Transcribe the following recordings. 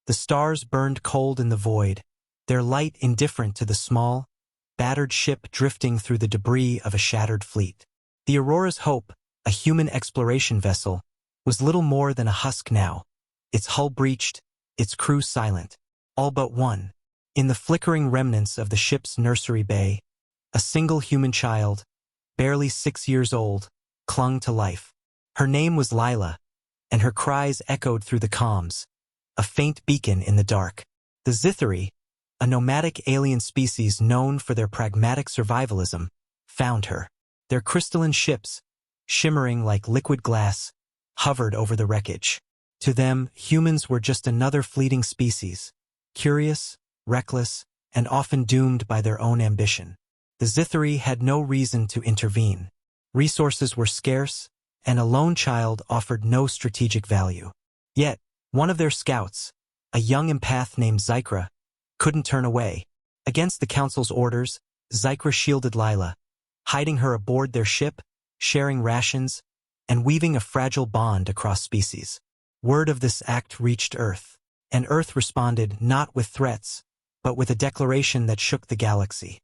The stars burned cold in the void, their light indifferent to the small, battered ship drifting through the debris of a shattered fleet. The Aurora's Hope, a human exploration vessel, was little more than a husk now, its hull breached, its crew silent. All but one. In the flickering remnants of the ship's nursery bay, a single human child, barely 6 years old, clung to life. Her name was Lila, and her cries echoed through the comms, a faint beacon in the dark. The Zither, a nomadic alien species known for their pragmatic survivalism, found her. Their crystalline ships, shimmering like liquid glass, hovered over the wreckage. To them, humans were just another fleeting species, curious, reckless, and often doomed by their own ambition. The Zither had no reason to intervene. Resources were scarce, and a lone child offered no strategic value. Yet, one of their scouts, a young empath named Zither, couldn't turn away. Against the Council's orders, Zither shielded Lila, hiding her aboard their ship, sharing rations, and weaving a fragile bond across species. Word of this act reached Earth, and Earth responded not with threats, but with a declaration that shook the galaxy.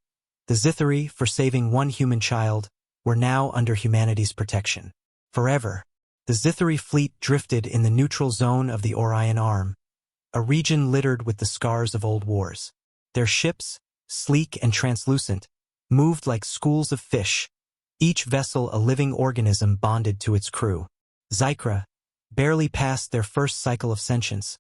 The Zither, for saving one human child, were now under humanity's protection. Forever, the Zither fleet drifted in the neutral zone of the Orion Arm, a region littered with the scars of old wars. Their ships, sleek and translucent, moved like schools of fish, each vessel a living organism bonded to its crew. Zither, barely past their first cycle of sentience,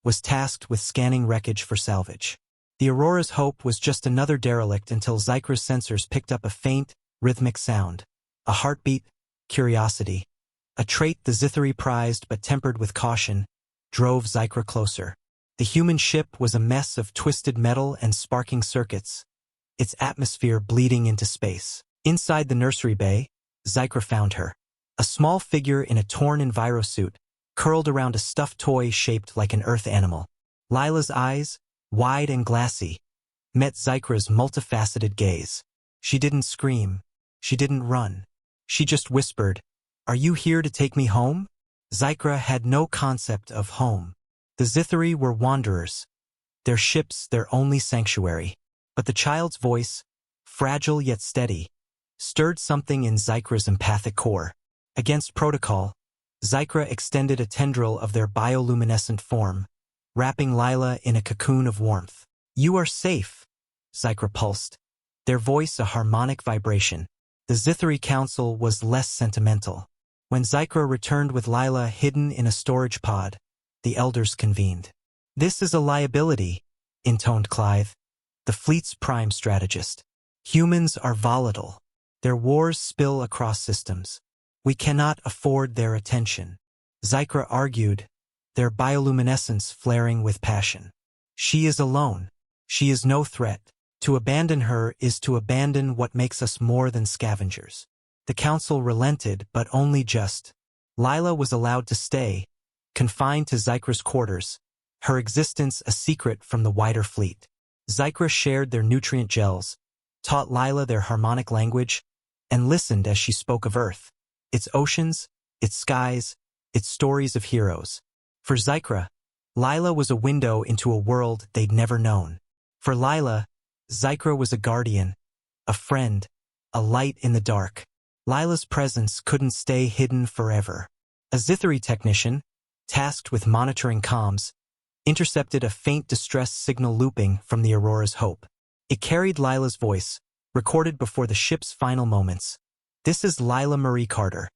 was tasked with scanning wreckage for salvage. The Aurora's Hope was just another derelict until Zither's sensors picked up a faint, rhythmic sound. A heartbeat, curiosity, a trait the Zither prized but tempered with caution, drove Zither closer. The human ship was a mess of twisted metal and sparking circuits, its atmosphere bleeding into space. Inside the nursery bay, Zither found her. A small figure in a torn envirosuit, curled around a stuffed toy shaped like an earth animal. Lila's eyes, wide and glassy, met Zither's multifaceted gaze. She didn't scream. She didn't run. She just whispered, "Are you here to take me home?" Zither had no concept of home. The Zither were wanderers, their ships their only sanctuary. But the child's voice, fragile yet steady, stirred something in Zither's empathic core. Against protocol, Zither extended a tendril of their bioluminescent form, wrapping Lila in a cocoon of warmth. "You are safe," Zither pulsed, their voice a harmonic vibration. The Zither Council was less sentimental. When Zither returned with Lila hidden in a storage pod, the elders convened. "This is a liability," intoned Clive, the fleet's prime strategist. "Humans are volatile. Their wars spill across systems. We cannot afford their attention." Zither argued, their bioluminescence flaring with passion. "She is alone. She is no threat. To abandon her is to abandon what makes us more than scavengers." The Council relented, but only just. Lila was allowed to stay, confined to Zither's quarters, her existence a secret from the wider fleet. Zither shared their nutrient gels, taught Lila their harmonic language, and listened as she spoke of Earth, its oceans, its skies, its stories of heroes. For Zither, Lila was a window into a world they'd never known. For Lila, Zither was a guardian, a friend, a light in the dark. Lila's presence couldn't stay hidden forever. A Zither technician, tasked with monitoring comms, intercepted a faint distress signal looping from the Aurora's Hope. It carried Lila's voice, recorded before the ship's final moments. "This is Lila Marie Carter,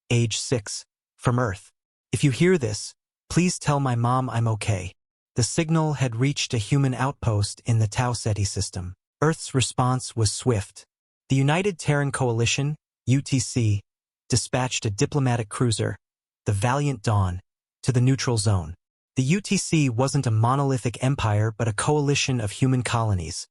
age 6, from Earth. If you hear this, please tell my mom I'm okay." The signal had reached a human outpost in the Tau Ceti system. Earth's response was swift. The United Terran Coalition, UTC, dispatched a diplomatic cruiser, the Valiant Dawn, to the neutral zone. The UTC wasn't a monolithic empire but a coalition of human colonies,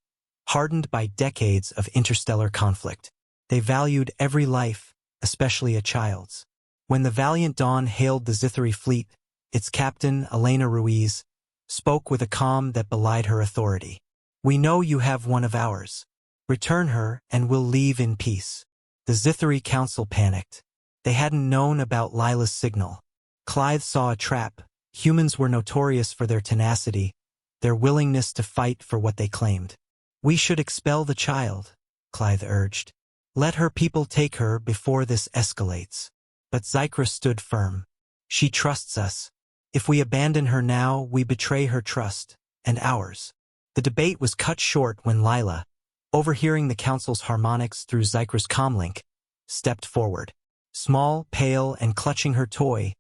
hardened by decades of interstellar conflict. They valued every life, especially a child's. When the Valiant Dawn hailed the Zither fleet, its captain, Elena Ruiz, spoke with a calm that belied her authority. "We know you have one of ours. Return her and we'll leave in peace." The Zither Council panicked. They hadn't known about Lila's signal. Clive saw a trap. Humans were notorious for their tenacity, their willingness to fight for what they claimed. "We should expel the child," Clive urged. "Let her people take her before this escalates." But Zikra stood firm. "She trusts us. If we abandon her now, we betray her trust, and ours." The debate was cut short when Lila, overhearing the council's harmonics through Zikra's comlink, stepped forward. Small, pale, and clutching her toy,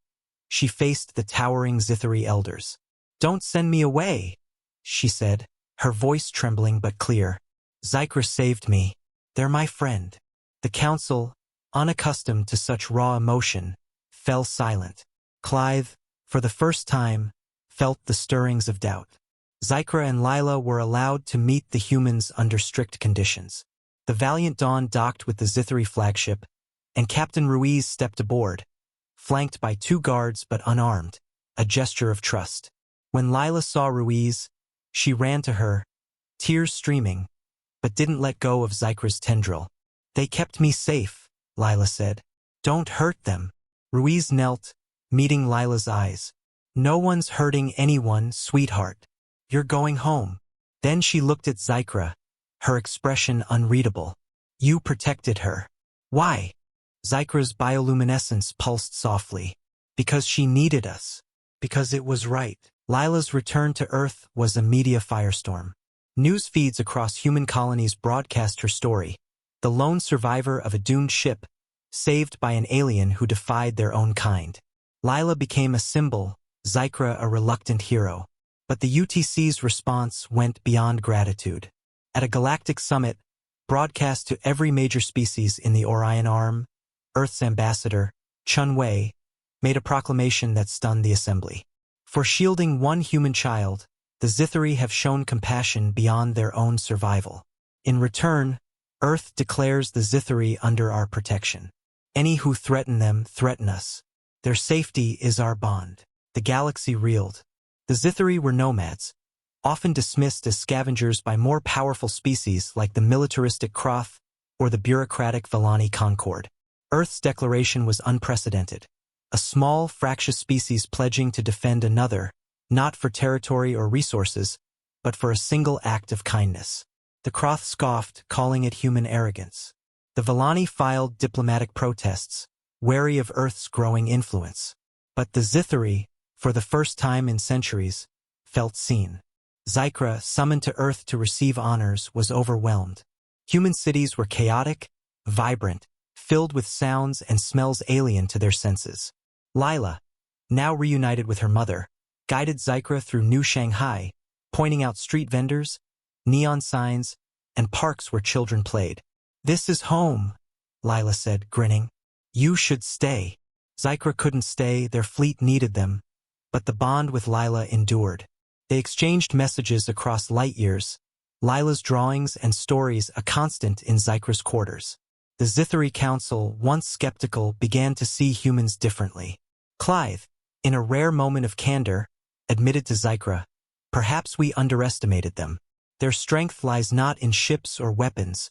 she faced the towering Zitheri elders. "Don't send me away," she said, her voice trembling but clear. "Zikra saved me. They're my friend." The council, unaccustomed to such raw emotion, fell silent. Clive, for the first time, felt the stirrings of doubt. Zikra and Lila were allowed to meet the humans under strict conditions. The Valiant Dawn docked with the Zitheri flagship, and Captain Ruiz stepped aboard, flanked by 2 guards but unarmed, a gesture of trust. When Lila saw Ruiz, she ran to her, tears streaming, but didn't let go of Zikra's tendril. "They kept me safe," Lila said. "Don't hurt them." Ruiz knelt, meeting Lila's eyes. "No one's hurting anyone, sweetheart. You're going home." Then she looked at Zikra, her expression unreadable. "You protected her." "Why?" Zikra's bioluminescence pulsed softly. "Because she needed us. Because it was right." Lila's return to Earth was a media firestorm. News feeds across human colonies broadcast her story, the lone survivor of a doomed ship, saved by an alien who defied their own kind. Lila became a symbol, Zikra a reluctant hero. But the UTC's response went beyond gratitude. At a galactic summit, broadcast to every major species in the Orion Arm, Earth's ambassador, Chun Wei, made a proclamation that stunned the assembly. "For shielding one human child, the Zitheri have shown compassion beyond their own survival. In return, Earth declares the Zitheri under our protection. Any who threaten them threaten us. Their safety is our bond." The galaxy reeled. The Zitheri were nomads, often dismissed as scavengers by more powerful species like the militaristic Croth or the bureaucratic Vellani Concord. Earth's declaration was unprecedented. A small, fractious species pledging to defend another, not for territory or resources, but for a single act of kindness. The Croth scoffed, calling it human arrogance. The Vellani filed diplomatic protests, wary of Earth's growing influence. But the Zitheri, for the first time in centuries, felt seen. Zikra, summoned to Earth to receive honors, was overwhelmed. Human cities were chaotic, vibrant, filled with sounds and smells alien to their senses. Lila, now reunited with her mother, guided Zikra through New Shanghai, pointing out street vendors, neon signs, and parks where children played. "This is home," Lila said, grinning. "You should stay." Zikra couldn't stay, their fleet needed them, but the bond with Lila endured. They exchanged messages across light years, Lila's drawings and stories a constant in Zikra's quarters. The Zitheri Council, once skeptical, began to see humans differently. Clive, in a rare moment of candor, admitted to Zikra, "Perhaps we underestimated them. Their strength lies not in ships or weapons,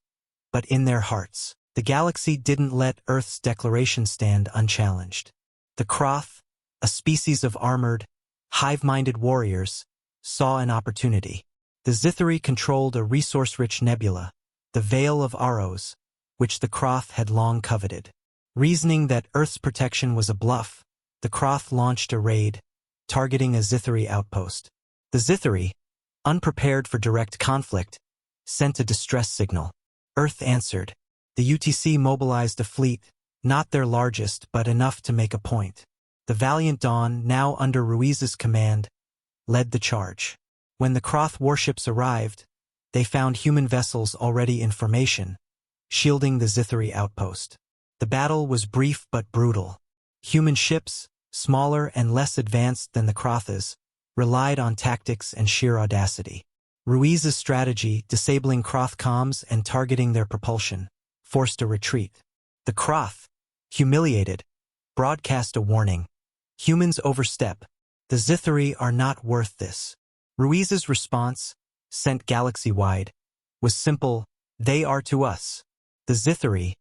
but in their hearts." The galaxy didn't let Earth's declaration stand unchallenged. The Croth, a species of armored, hive-minded warriors, saw an opportunity. The Zitheri controlled a resource-rich nebula, the Veil of Aros, which the Croth had long coveted. Reasoning that Earth's protection was a bluff, the Croth launched a raid, targeting a Zitheri outpost. The Zitheri, unprepared for direct conflict, sent a distress signal. Earth answered. The UTC mobilized a fleet, not their largest but enough to make a point. The Valiant Dawn, now under Ruiz's command, led the charge. When the Croth warships arrived, they found human vessels already in formation, shielding the Zitheri outpost. The battle was brief but brutal. Human ships, smaller and less advanced than the Croth's, relied on tactics and sheer audacity. Ruiz's strategy, disabling Croth comms and targeting their propulsion, forced a retreat. The Croth, humiliated, broadcast a warning. "Humans overstep. The Zitheri are not worth this." Ruiz's response, sent galaxy-wide, was simple: "They are to us." The Zitheri,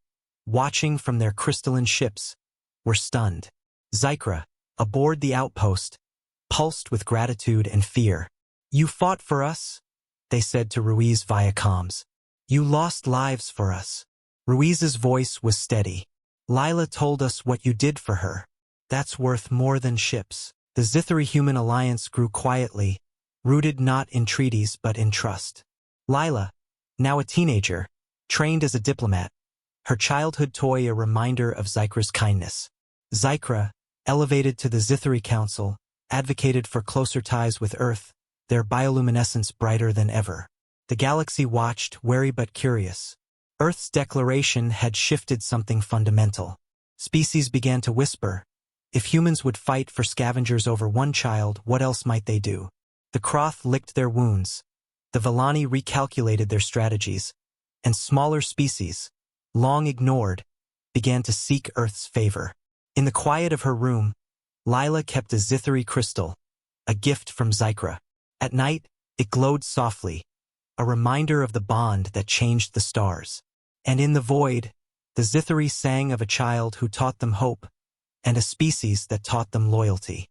watching from their crystalline ships, were stunned. Zikra, aboard the outpost, pulsed with gratitude and fear. "You fought for us," they said to Ruiz via comms. "You lost lives for us." Ruiz's voice was steady. "Lila told us what you did for her. That's worth more than ships." The Zither-human alliance grew quietly, rooted not in treaties but in trust. Lila, now a teenager, trained as a diplomat, her childhood toy a reminder of Zykra's kindness. Zykra, elevated to the Zithari Council, advocated for closer ties with Earth, their bioluminescence brighter than ever. The galaxy watched, wary but curious. Earth's declaration had shifted something fundamental. Species began to whisper, if humans would fight for scavengers over one child, what else might they do? The Croth licked their wounds. The Vellani recalculated their strategies, and smaller species, long ignored, began to seek Earth's favor. In the quiet of her room, Lila kept a Zithari crystal, a gift from Zykra. At night, it glowed softly, a reminder of the bond that changed the stars. And in the void, the Zithari sang of a child who taught them hope, and a species that taught them loyalty.